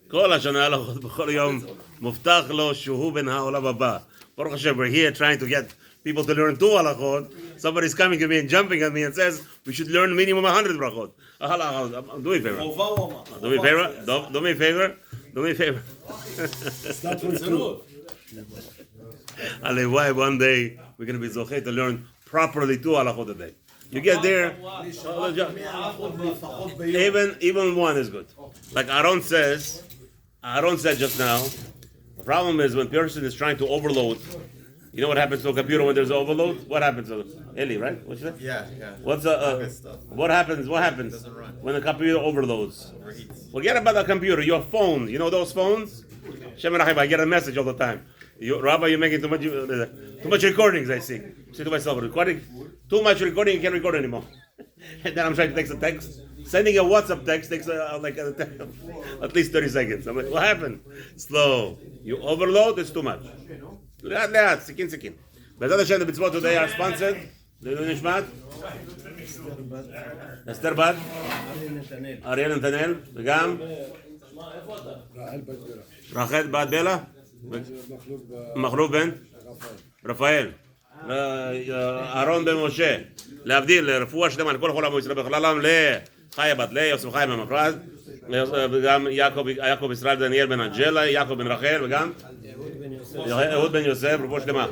כל השנה בכל יום מובטח לו שהוא בן העולם הבא. Baruch Hashem, we're here trying to get people to learn 2 halachot. Somebody's coming to me and jumping at me and says we should learn minimum 100 brachot. Do me a favor. Do me a favor. Do me a favor. Do me a favor. Why one day we're going to be zocheh to learn properly 2 halachot a day. You get there, even 1 is good. Like Aaron said just now, the problem is when a person is trying to overload. You know what happens to a computer when there's overload? What happens to Eli, right? What's that? Yeah. What happens when the computer overloads? Forget about the computer, your phone. You know those phones? Shem and Achim, I get a message all the time. Rabbi, you're making too much recordings, I see. I say to myself, recording? Too much recording, you can't record anymore. And then I'm trying to text a text. Sending a WhatsApp text takes at least 30 seconds. I'm like, what happened? Slow. You overload, it's too much. לאט, סכין. בעזרת השם, the Mitzvoth today are sponsored. לעילוי נשמת. אסתר בת. אריאל נתנאל. וגם. רחל בת בלה. מחלוף בן. רפאל. אהרון בן משה. להבדיל, רפואה שלמה לכל חולה בישראל בכללם לחיה בת ליוסף חיים במפרז. וגם יעקב ישראל דניאל בן אנג'לה, יעקב בן רחל וגם אהוד בן יוסף, רפואה שלמה.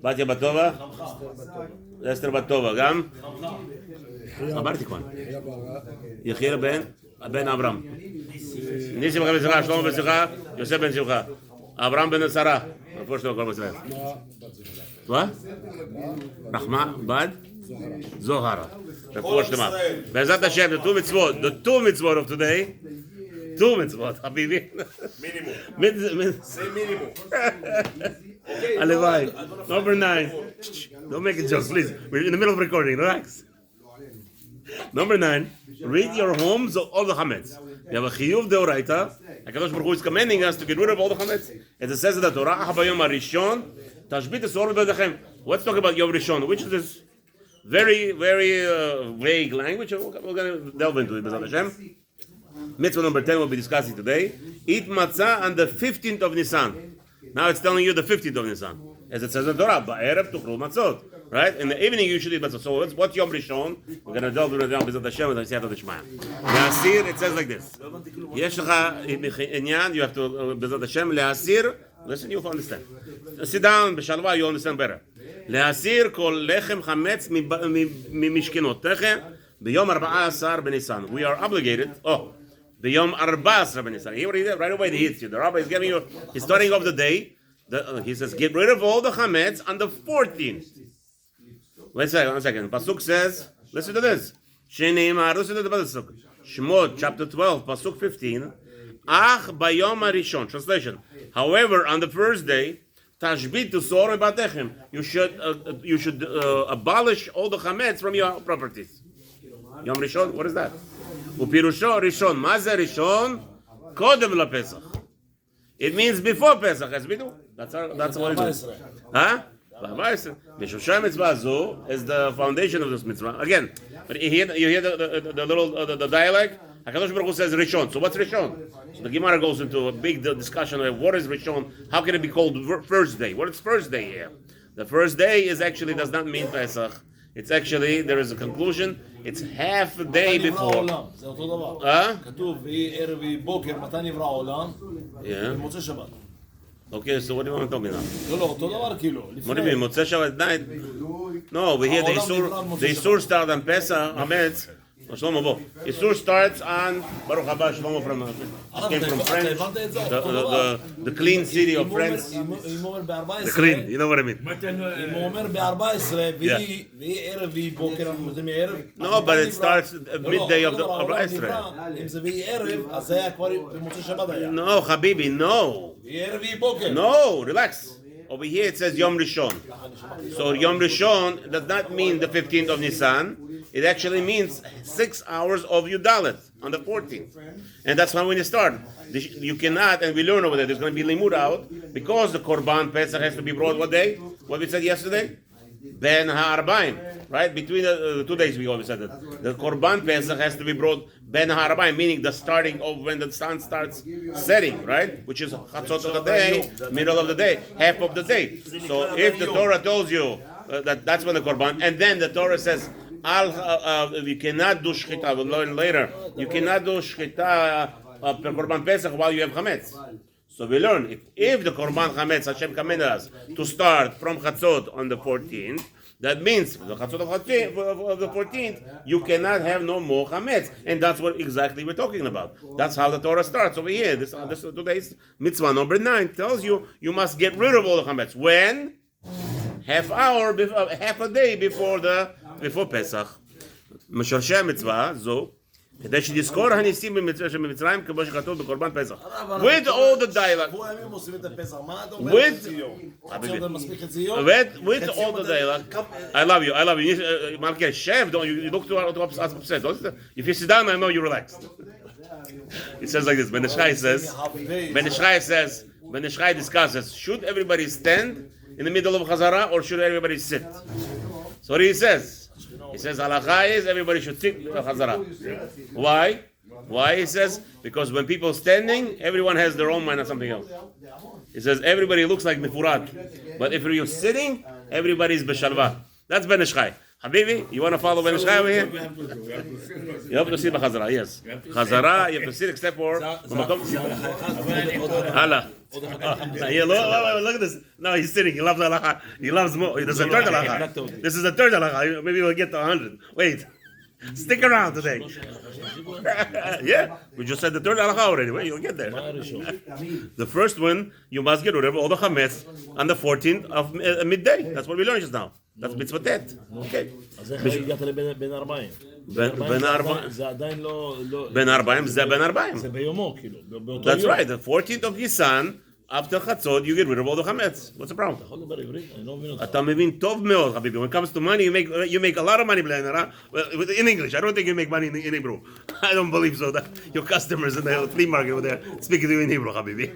בתיה בת טובה. אסתר בת טובה, גם אמרתי כבר. יחיאל בן אברהם. ניסים בן שמחה, שלמה בן שמחה, יוסף בן שמחה. אברהם בן שרה, רפואה שלמה כל מצוות. מה? רחמה בת זוהרה. רפואה שלמה. בעזרת השם, the 2 mitzvot of today. 2 mitzvot, חביבי. מינימום. Say minimum. הלוואי. Number 9. Don't make it jokes, please. We're in the middle of recording, relax. Number 9. Read your homes of all the chametz. You have a chiyuv deoraita. HaKadosh Baruch Hu is commanding us to get rid of all the chametz. As it says in the Torah, Bayom Rishon, tashbit esor b'bedechem. Let's talk about Yom Rishon, which is this very, very vague language. We're going to delve into it, B'ezrat Hashem. Mitzvah number 10 we'll be discussing today. Eat matzah on the 15th of Nisan. Now it's telling you the 15th of Nisan. As it says in the Torah, ba'erev tuchlu matzot. Right? In the evening you should eat matzot. So what's Yom Rishon? We're going to delve into it now, B'ezrat Hashem, with the Siyata D'Shmaya. Le'asir, it says like this. Yesh lecha inyan, you have to, B'ezrat Hashem, le'asir, listen, you'll understand. Sit down, b'shalva, you'll understand better. להסיר כל לחם חמץ ממשכנותיכם ביום 14 בניסן. We are obligated, ביום 14 בניסן. Right away he hits you. The rabbi is giving you, he's starting off the day. He says, get rid of all the chametz on the 14th. Wait a second. Pasuk says, listen to this. Listen to the Pasuk. Shemot, chapter 12, Pasuk 15. Ach bayom harishon. Translation. However, on the first day, Tashbit to sor batechem. You should abolish all the chametz from your properties. Yom Rishon, what is that? Upirusho Rishon. Maze Rishon kodem laPesach. It means before Pesach. As we do. That's what it is. Huh? Mishusha mitzvah zu is the foundation of this mitzvah. Again, but you hear the little the dialect. HaKadosh Baruch Hu says Rishon. So what's Rishon? So the Gemara goes into a big discussion of what is Rishon. How can it be called first day? What is first day here? The first day is actually does not mean Pesach. It's actually, there is a conclusion. It's half a day before. Yeah. Okay, so what do you want to talk about? What do you mean? Motzei Shabbat night? No, we hear the Isur start on Pesach, Hametz. Shlomo, bo. Isur starts on Baruch Haba Shlomo came from France, the clean city of France. The clean, you know what I mean? No, but it starts at midday of Israel. No, Habibi, no. No, relax. Over here it says Yom Rishon. So Yom Rishon does not mean the 15th of Nisan. It actually means 6 hours of Yudalet on the 14th. And that's when you start. You cannot, and we learn over there, there's going to be limud out, because the Korban Pesach has to be brought what day? What we said yesterday? Ben Ha'arbaim, right? Between the 2 days we always said that. The Korban Pesach has to be brought Ben Ha'arbaim, meaning the starting of when the sun starts setting, right? Which is Chatzot of the day, middle of the day, half of the day. So if the Torah tells you that's when the Korban, and then the Torah says, you cannot do Shechita, we'll learn later, you cannot do Shechita per Korban Pesach while you have Chametz. So we learn if the Korban Chametz, Hashem commanded us to start from Chatzot on the 14th, that means the Chatzot of the 14th, you cannot have no more Chametz. And that's what exactly we're talking about. That's how the Torah starts over here. This today's mitzvah number 9 tells you must get rid of all the Chametz. When? Half a day before Pesach. משורשי המצווה זו כדי שתזכור הניסים במצרים כמו שכתוב בקורבן פסח. With all the dialogue. With all the dialogue. I love you. Malke, chef, you look too upset. If you sit down, I know you're relaxed. It says like this. When the Shai discusses, should everybody stand in the middle of Chazara or should everybody sit? So what he says. He says halakha is everybody should sit Chazara. Why? He says because when people standing, everyone has their own mind on something else. He says everybody looks like Mefurat, but if you're sitting, everybody's beshalva. That's Ben Ishchai. Habibi, you want to follow Ben Ishchai over here? You have to sit Chazara. Yes, Chazara. You have to sit except for Allah. Look at this. No, he's sitting. He loves halakha. He loves more. There's a third halakha. This is a third halakha. Maybe we'll get to 100. Wait. Stick around today. Yeah, we just said the third halakha already. Wait, you'll get there. The first one, you must get rid of all the chametz on the 14th of midday. That's what we learned just now. That's Mitzvoth. Okay. Ben Arbaim. That's right. The 14th of Nisan, after Chatzot, you get rid of all the chametz. What's the problem? אתה מבין טוב מאוד, חביבי. When it comes to money, you make a lot of money, well, in English. I don't think you make money in Hebrew. I don't believe so. That your customers in the flea market over there speaking to you in Hebrew, חביבי.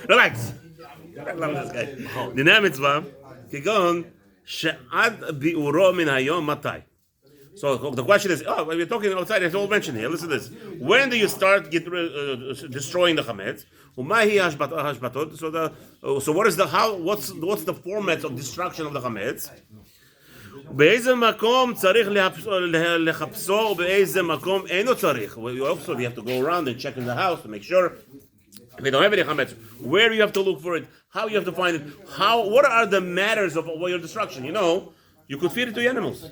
Relax. I love this guy. דיני המצווה, כגון שעד ביאורו מן היום מתי? So the question is, we're talking outside, it's all mentioned here. Listen to this. When do you start destroying the chametz? So what is what's the format of destruction of the chametz? באיזה מקום צריך לחפשו ובאיזה מקום אינו צריך? You also have to go around and check in the house to make sure they don't have any chametz. Where you have to look for it? How you have to find it? What are the matters of your destruction? You could feed it to the animals.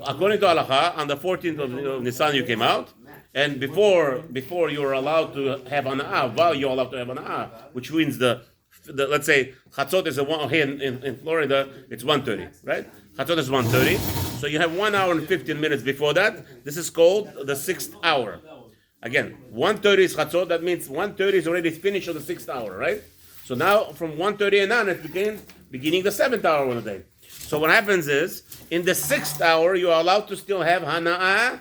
According to halacha, on the 14th of Nisan you came out, and before you were allowed to have ana'ah, while you're allowed to have ana'ah, which means the let's say Chatzot is here in Florida, it's 1:30, right? Chatzot is 1:30, so you have 1 hour and 15 minutes before that. This is called the 6th hour. Again, 1:30 is Chatzot, that means 1:30 is already finished on the 6th hour, right? So now from 1:30 and on, it beginning the 7th hour of the day. So what happens is, in the 6th hour, you are allowed to still have hana'ah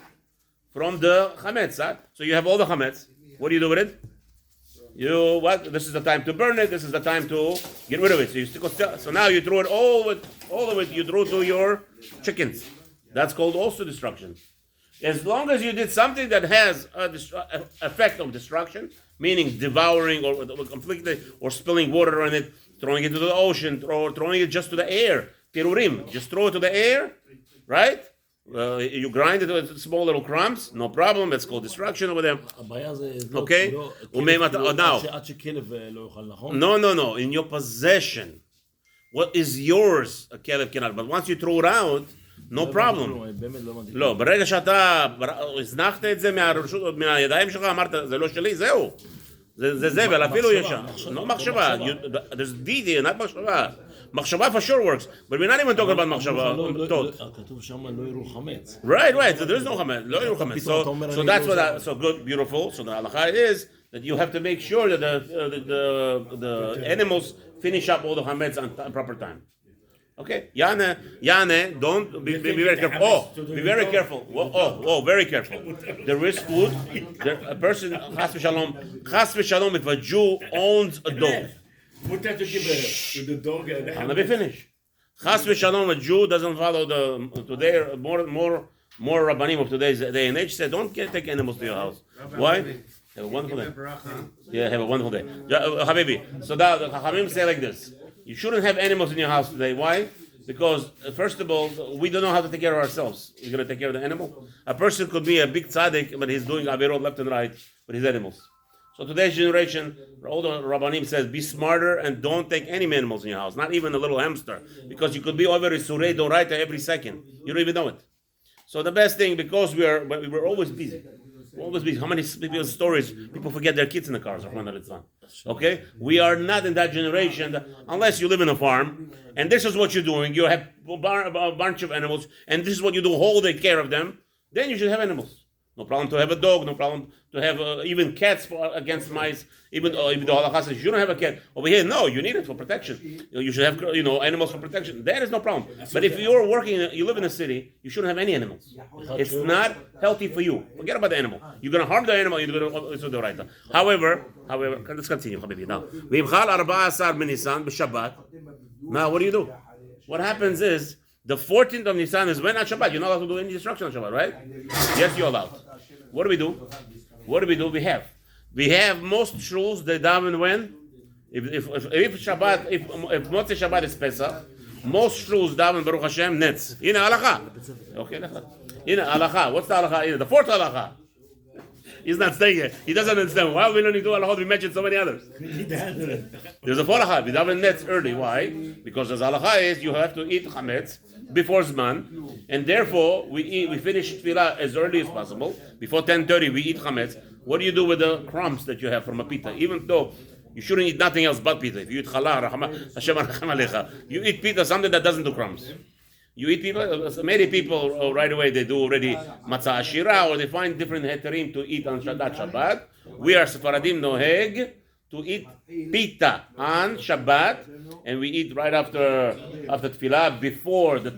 from the chametz. So you have all the chametz. What do you do with it? This is the time to burn it. This is the time to get rid of it. So now you throw it all of it. You throw to your chickens. That's called also destruction. As long as you did something that has an effect of destruction, meaning devouring or completely, or spilling water on it, throwing it into the ocean, or throwing it just to the air. Pirurim, just throw it to the air, right? You grind it with small little crumbs, no problem. It's called destruction over there. Okay? Now, no. In your possession, what is yours, a kelev cannot. But once you throw it out, no problem. לא, ברגע שאתה הזנחת את זה מהידיים שלך, אמרת, זה לא שלי, זהו. זה זבל, אפילו יש שם. לא מחשבה. There's detail, not מחשבה. מחשבה for sure works, but we're not even talking about מחשבה. כתוב שם לא יראו חמץ. Right, so there's no חמץ, לא יראו חמץ. So that's what, so good, beautiful. So the halakha is that you have to make sure that the animals finish up all the chametz on proper time. Okay, Yane, don't be very careful. Be very careful. Very careful. There is food. A person, chas v'shalom, if a Jew owns a dog. What have to give to the dog? Let me finish. Chas v'shalom, a Jew doesn't follow today more rabbanim of today's day and age said, don't take animals to your house. Why? Have a wonderful day. Yeah, have a wonderful day. Habibi. So the Chachamim say like this: you shouldn't have animals in your house today. Why? Because first of all, we don't know how to take care of ourselves. You're going to take care of the animal. A person could be a big tzaddik, but he's doing averot left and right with his animals. So today's generation, all the Rabbanim says, be smarter and don't take any animals in your house, not even a little hamster, because you could be over Isurei Doraita every second. You don't even know it. So the best thing, because we're always busy. Always busy. How many people's stories, people forget their kids in the cars, okay? We are not in that generation, unless you live in a farm, and this is what you're doing. You have a bunch of animals, and this is what you do, hold care of them, then you should have animals. No problem to have a dog, no problem to have even cats against mice, even though halakha says you don't have a cat. Over here, no, you need it for protection. You should have animals for protection. That is no problem. But if you're you live in a city, you shouldn't have any animals. It's not healthy for you. Forget about the animal. You're going to harm the animal, you're going to do the right. However, let's continue. Now, now, what do? What happens is, the 14th of Nisan is when on Shabbat. You're not allowed to do any destruction on Shabbat, right? Yes, you're allowed. What do? We have most shuls they daven when? If Shabbat, if Motzei Shabbat is Pesach, most shuls daven Baruch Hashem Netz. Halakha. Okay, halakha. What's the halakha? The fourth halakha. He's not staying here. He doesn't understand. Why we don't need to do halachot? We mentioned so many others. There's a fourth halakha. We daven Netz early. Why? Because the halakha is you have to eat chametz before Zman, and therefore we finish tefillah as early as possible. Before 10:30 we eat chametz. What do you do with the crumbs that you have from a pita? Even though you shouldn't eat nothing else but pita. If you eat challah, Hashem aracham alecha. You eat pita, something that doesn't do crumbs. You eat people, many people right away they do already matzah ashira, or they find different heterim to eat on Shabbat. We are Sephardim noheg to eat pita on Shabbat, and we eat right after tefillah before the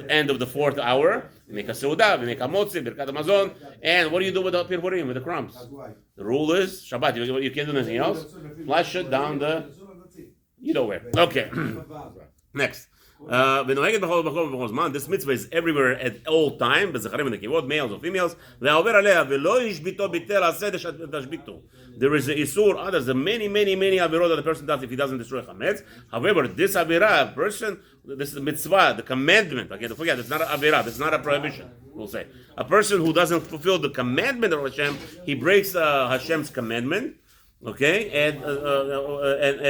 end of the 4th hour. We make a seudah, we make a motzi, birkat hamazon, and what do you do with the pirpurim, with the crumbs? The rule is Shabbat. You can't do anything else. Flush it down you know where. Okay. Next. This mitzvah is everywhere at all time, males or females. There is a isur, others, the many avirot that the person does if he doesn't destroy chametz. However, this avirah, this is the mitzvah, the commandment. Okay, don't forget, it's not an avirah, it's not a prohibition. We'll say a person who doesn't fulfill the commandment of Hashem, he breaks Hashem's commandment. Okay, and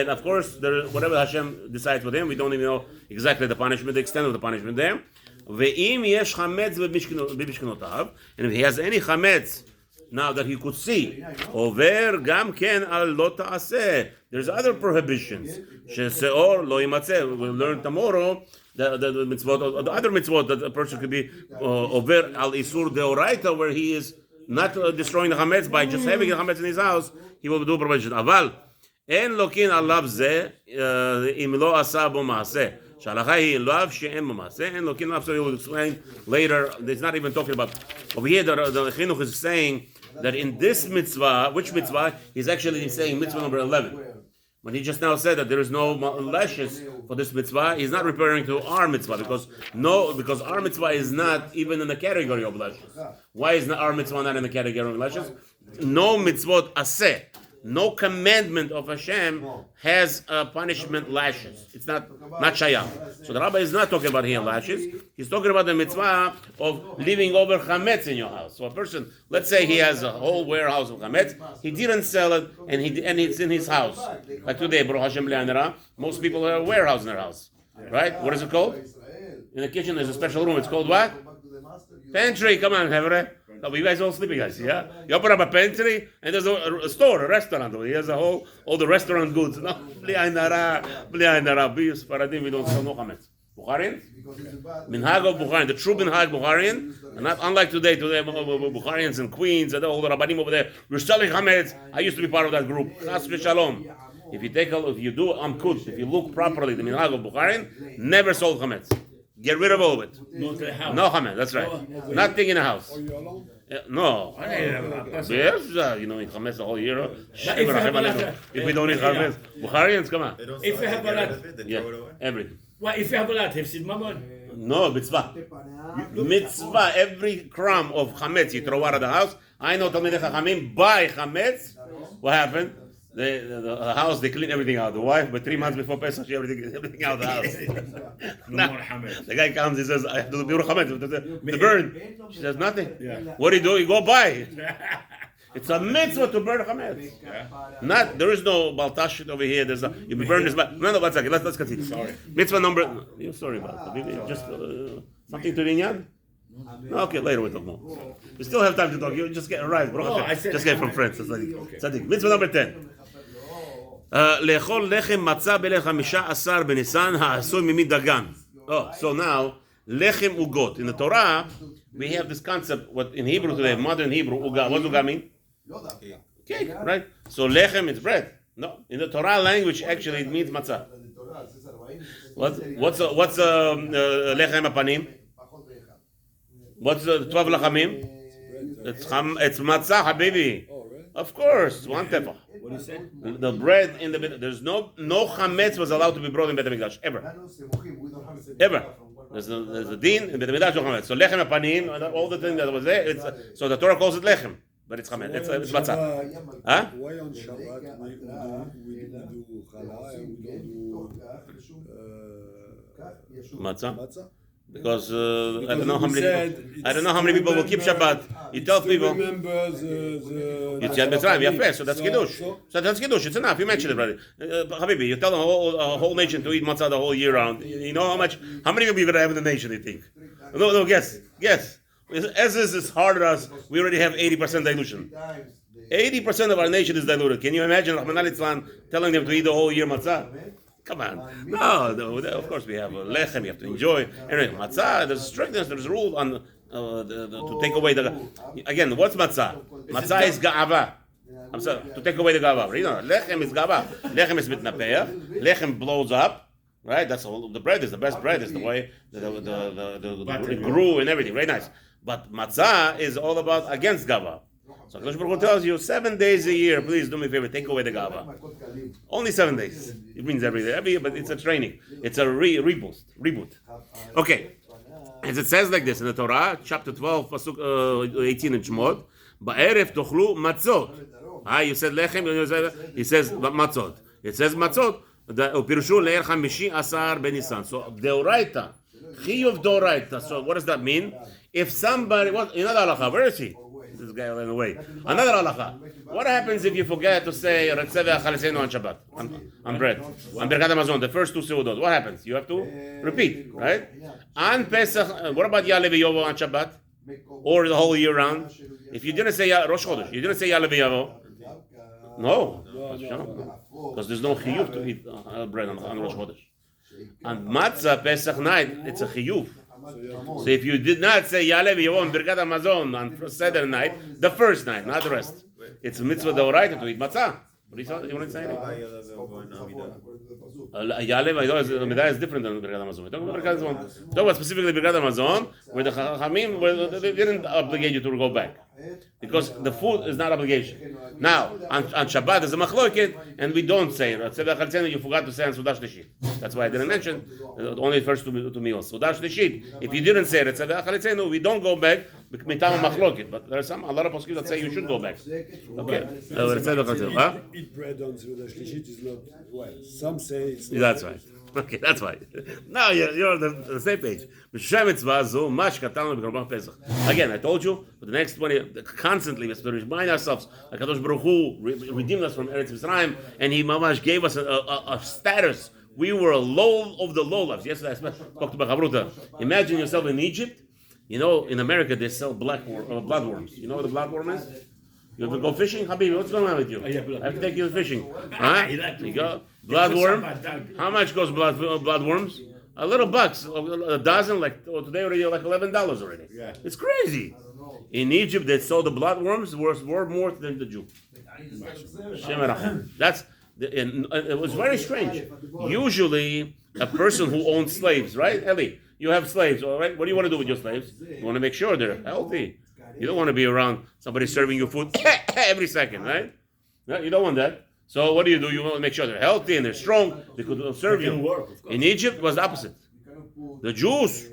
of course, whatever Hashem decides with him, we don't even know exactly the punishment, the extent of the punishment there. And if he has any chametz now that he could see, there's other prohibitions. We'll learn tomorrow the mitzvot, the other mitzvot that a person could be over al isur deoraita, where he is not destroying the chametz by just having the chametz in his house. He will do prohibition. Aval en lokin alav ze im lo asa bo maaseh. Shalacha hi lav she'em bo maaseh. En lokin alav. So he will explain later. It's not even talking about over here. The chinuch is saying that in this mitzvah, which mitzvah? He's actually saying mitzvah number 11. When he just now said that there is no lashes for this mitzvah, he's not referring to our mitzvah because our mitzvah is not even in the category of lashes. Why is our mitzvah not in the category of lashes? No mitzvot aseh, no commandment of Hashem has punishment lashes. It's not shayach. So the rabbi is not talking about here lashes. He's talking about the mitzvah of leaving over chametz in your house. So a person, let's say he has a whole warehouse of chametz, he didn't sell it, and it's in his house. Like today, Baruch Hashem Le'anera, most people have a warehouse in their house, right? What is it called? In the kitchen, there's a special room. It's called what? Pantry. Come on, Hevre. No, you guys all sleeping, guys. Yeah, you open up a pantry and there's a store, a restaurant. He has all the restaurant goods. No, bli ayin hara. We don't sell no chametz. Bukharian, minhag of Bukharian, the true minhag Bukharian, and not unlike today Bukharians and Queens and all the rabbanim over there. We're selling chametz. I used to be part of that group. Chas v'shalom. If you do amkut, if you look properly, the minhag of Bukharian never sold chametz. Get rid of all of it. No chametz. That's right. Nothing in the house. No. Yes, eat chametz the whole year. If we don't eat chametz, Bukharians, come on. If we have balat, yeah, everything. Well, if you have a lot, hefsid mamon. No, mitzvah. Mitzvah, every crumb of chametz you throw out of the house. I know Talmidei Chachamim buy chametz. What happened? The house, they clean everything out. The wife, but 3 months before Pesach, she everything out of the house. The guy comes, he says, I have to do biur chametz. The burn. She says, nothing. What do? You go buy. It's a mitzvah to burn chametz. Not, there is no baltashit over here. There's a, you burn this. No, 1 second. Let's continue. Sorry. Mitzvah number. You're sorry about it. Just something to the inyan? Okay, later we'll talk more. We still have time to talk. You just get right. Just get from friends. Mitzvah number 10. לאכול לחם מצה בליל 15 בניסן העשוי ממי דגן. Oh, so now, lechem ugot. In the Torah, we have this concept, what in Hebrew today, modern Hebrew, uga. What does uga mean? Cake, right? So lechem is bread. No, in the Torah language, actually, it means matzah. What's lechem apanim? What's 12 lachamim? It's matzah, habibi. Of course, one tefah. What do you say? The bread in the middle. There's no chametz was allowed to be brought in Beit HaMikdash ever. Ever. There's a din in Beit HaMikdash no chametz. So lechem apanim, all the things that was there. So the Torah calls it lechem, but it's chametz. It's matzah. Huh? Why on Shabbat we do challah and we don't do Matzah? Because I don't know how many people will keep Shabbat. You tell people. Remember the Yetziat Mitzrayim, yeah, so that's Kiddush. So that's Kiddush, it's enough. You mentioned it, brother. Habibi, you tell the whole nation to eat matzah the whole year round. You know how many people you're going to have in the nation, you think? No, guess. As is harder us, we already have 80% dilution. 80% of our nation is diluted. Can you imagine Rahman al-Islam telling them to eat the whole year matzah? Come on. No, of course we have lechem, you have to enjoy. Anyway, matzah, there's strictness, there's a rule on to take away the... Again, what's matzah? Matzah is ga'ava. I'm sorry, to take away the ga'ava. You know, lechem is ga'ava. Lechem is mitnapeach. Lechem blows up. Right? That's all. The bread is the best bread. Is the way it grew and everything. Very nice. But matzah is all about against ga'ava. So Kadosh Baruch Hu tells you 7 days a year, please do me a favor, take away the gava. Only 7 days. It means every day, but it's a training. It's a reboot. Okay. As it says like this in the Torah, chapter 12, pasuk 18 in Shemot, Ba'erev tochlu matzot. You said lechem, he says matzot. It says matzot. Upirushu le'er chamishi asar benisan. So deoraita, chiyuv deoraita. So what does that mean? If somebody, another halacha, where is he? This guy ran away. Another halacha. What happens if you forget to say Ratzeveh Achaleseinu on Shabbat, on bread, on Birkat Hamazon, the first 2 seudot? What happens? You have to repeat, right? On Pesach, what about Ya'aleh V'Yovo on Shabbat? Or the whole year round? If you didn't say Rosh Chodesh, you didn't say Ya'aleh V'Yovo? No. Because there's no chiyuv to eat bread on Rosh Chodesh. On Matzah, Pesach night, it's a chiyuv. So if you did not say Ya'aleh V'Yovo on Birkat Hamazon on Seder night, the first night, not the rest, it's a mitzvah d'oraita to eat matzah. What do you want to say? Ya'aleh V'Yovo is different than Birkat Hamazon. We're talking about Birkat Hamazon. Talk about specifically Birkat Hamazon, where the Chachamim, they didn't obligate you to go back. Because the food is not obligation. Now, on Shabbat there's a machloket, and we don't say Ratzeveh Achaleseinu. You forgot to say on Sudash Lishit. That's why I didn't mention. Only the first 2 meals. Sudash Lishit. If you didn't say Ratzeveh Achaleseinu, we don't go back mitam machloket. But there are a lot of poskim that say you should go back. Okay. Eat bread on Sudash Lishit is not well. Some say it's not. That's right. Okay, that's why. Now you're on the same page. Again, I told you, for the next 20, constantly, we have to remind ourselves that Kadosh Baruch Hu redeemed us from Eretz Mitzrayim, and He mamash gave us a status. We were a low of the low lives. Yesterday I spoke to Bachavruta. Imagine yourself in Egypt. You know, in America they sell bloodworms. You know what a bloodworm is? You have to go fishing, Habibi. What's going on with you? I have to take you fishing. Huh? You go. Bloodworm. How much goes bloodworms? A little bucks. A dozen, today already, like $11 already. Yeah. It's crazy. In Egypt, they sold the bloodworms worth more than the Jew. It was very strange. Usually, a person who owns slaves, right? Eli, you have slaves, all right? What do you want to do with your slaves? You want to make sure they're healthy. You don't want to be around somebody serving you food every second, right? No, you don't want that. So what do? You want to make sure they're healthy and they're strong. They could serve you. In Egypt, it was the opposite. The Jews,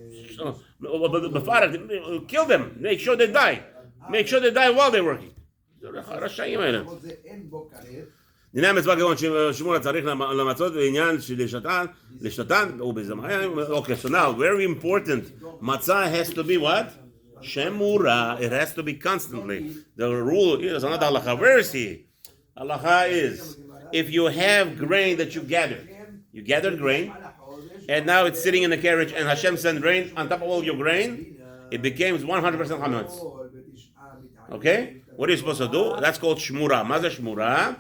kill them. Make sure they die. Make sure they die while they're working. רשעים האלה. דיני המצווה כגון שמואל צריך למצות בעניין של לשתן ובזמנים. Okay, so now, very important. Matzah has to be what? Shemura. It has to be constantly. The rule is another halacha. Where is he? Halacha is, if you have grain that you gathered grain, and now it's sitting in the carriage, and Hashem sent rain on top of all your grain, it becomes 100% chametz. Okay? What are you supposed to do? That's called shmura. Maza shmura.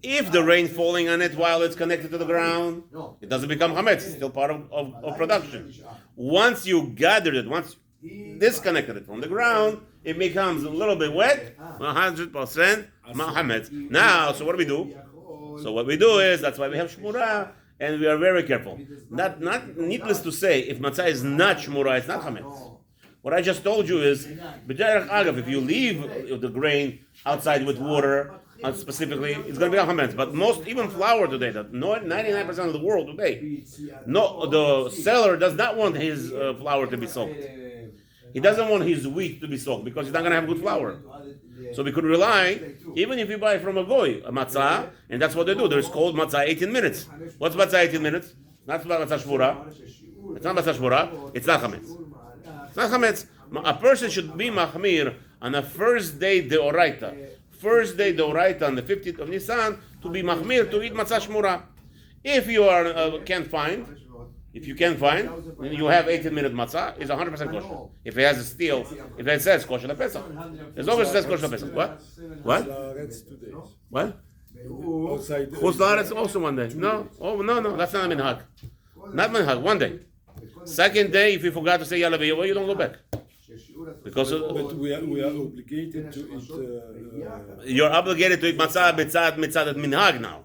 If the rain falling on it while it's connected to the ground, it doesn't become chametz. It's still part of production. Once you gathered it, once you disconnected it from the ground, it becomes a little bit wet, 100% chametz. Now, so what do? So what we do is, that's why we have shmura, and we are very careful. Not needless to say, if matzah is not shmura, it's not chametz. What I just told you is, if you leave the grain outside with water, specifically, it's going to be chametz. But even flour today, 99% of the world today, the seller does not want his flour to be soaked. He doesn't want his wheat to be soaked because he's not going to have good flour. So we could rely, even if you buy from a goy, a matzah, and that's what they do. There's called matzah 18 minutes. What's matzah 18 minutes? Not matzah shmura. It's not matzah shmura. It's not chametz. It's not chametz. A person should be machmir on the first day deoraita. First day deoraita on the 15th of Nisan to be machmir to eat matzah shmura. If you can't find, then you have 18-minute matzah, it's 100% kosher. If it has a steel, if it says kosher lePesach, as long as it says kosher lePesach. What? What? Chutz la'aretz also one day. No, that's not a minhag. Not minhag. One day. Second day, if you forgot to say Yalla B'Yavo, you don't go back. Because but we are obligated to eat. You're obligated to eat matzah mitzad minhag now.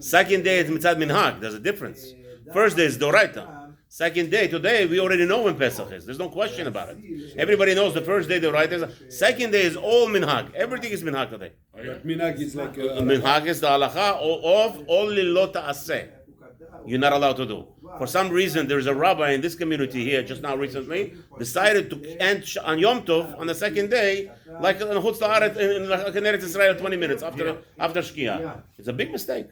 Second day is mitzad minhag. There's a difference. First day is doraita. Second day, today, we already know when Pesach is. There's no question about it. Everybody knows the first day doraita is. Second day is all minhag. Everything is minhag today. But minhag is like minhag is the halacha of only lo ta'aseh. You're not allowed to do. For some reason, there's a rabbi in this community here, just now recently, decided to end on Yom Tov on the second day, like in Chutz la'aretz, in Eretz Israel, 20 minutes after Shkia. It's a big mistake.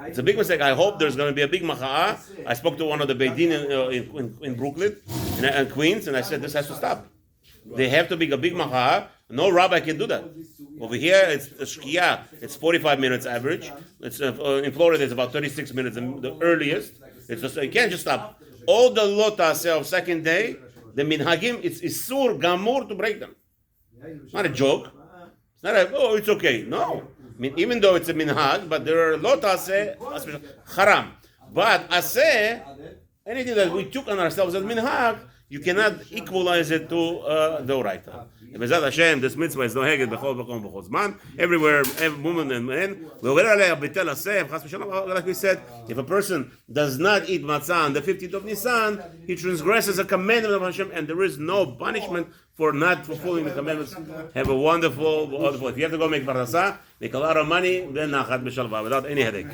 It's a big mistake. I hope there's going to be a big macha'ah. I spoke to one of the Beit Din in Brooklyn and Queens, and I said, this has to stop. They have to be a big macha'ah. No rabbi can do that. Over here, it's Shkia. It's 45 minutes average. It's in Florida, it's about 36 minutes, the earliest. It's just, you can't just stop. All the lotas of second day, the minhagim, it's isur gamur to break them. It's not a joke. It's not it's okay. No. I mean, even though it's a minhag, but there are lotas haram. But aseh, anything that we took on ourselves as minhag, you cannot equalize it to the oraita. B'ezrat Hashem, this mitzvah is noheget b'chol makom b'chol zman. Everywhere, every woman and man. Like we said, if a person does not eat matzah on the 15th of Nisan, he transgresses a commandment of Hashem, and there is no punishment for not fulfilling the commandments. Have a wonderful. If you have to go make parnasah, make a lot of money, then nachat b'shalva without any headache.